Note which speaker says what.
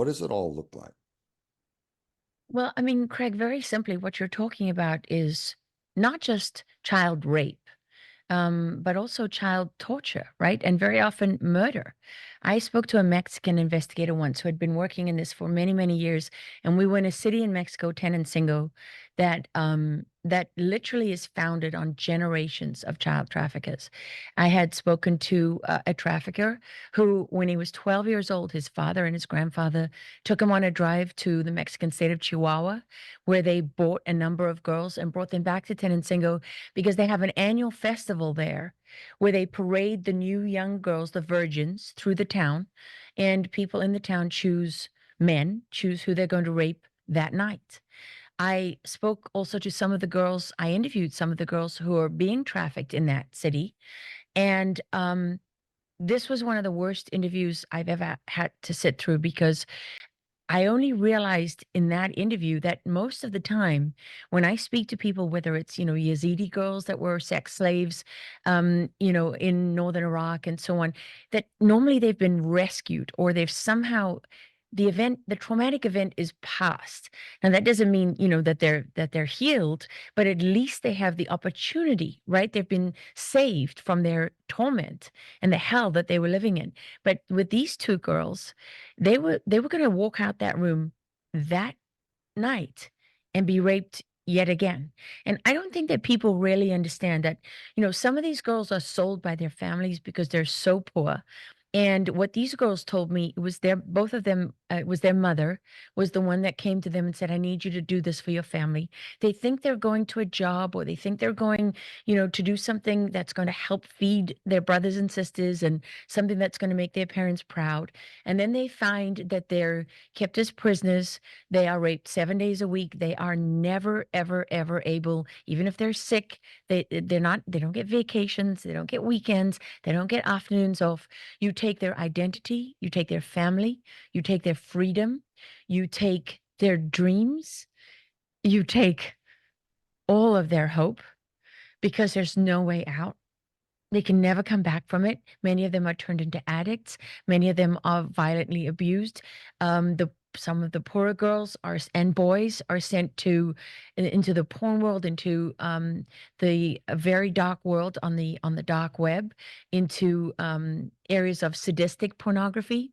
Speaker 1: What does it all look like?
Speaker 2: Well, I mean, Craig, very simply, what you're talking about is not just child rape, but also child torture, right? And very often murder. I spoke to a Mexican investigator once who had been working in this for many, many years, and we were in a city in Mexico, Tenancingo, that literally is founded on generations of child traffickers. I had spoken to a trafficker who, when he was 12 years old, his father and his grandfather took him on a drive to the Mexican state of Chihuahua, where they bought a number of girls and brought them back to Tenancingo because they have an annual festival there where they parade the new young girls, the virgins, through the town, and people in the town choose who they're going to rape that night. I spoke also to some of the girls, I interviewed some of the girls who are being trafficked in that city. And this was one of the worst interviews I've ever had to sit through because I only realized in that interview that most of the time when I speak to people, whether it's, Yazidi girls that were sex slaves, in northern Iraq and so on, that normally they've been rescued or they've somehow the traumatic event is past. And that doesn't mean, that they're healed, but at least they have the opportunity, right? They've been saved from their torment and the hell that they were living in. But with these two girls, they were gonna walk out that room that night and be raped yet again. And I don't think that people really understand that, some of these girls are sold by their families because they're so poor. And what these girls told me was their both of them was their mother was the one that came to them and said, "I need you to do this for your family." They think they're going to a job or they think they're going, to do something that's going to help feed their brothers and sisters and something that's going to make their parents proud. And then they find that they're kept as prisoners. They are raped 7 days a week. They are never, ever, ever able, even if they're sick, they don't get vacations, they don't get weekends, they don't get afternoons off. You take their identity, you take their family, you take their freedom, you take their dreams, you take all of their hope because there's no way out. They can never come back from it. Many of them are turned into addicts. Many of them are violently abused. The Some of the poorer girls and boys are sent into the porn world, into the very dark world on the dark web, into areas of sadistic pornography.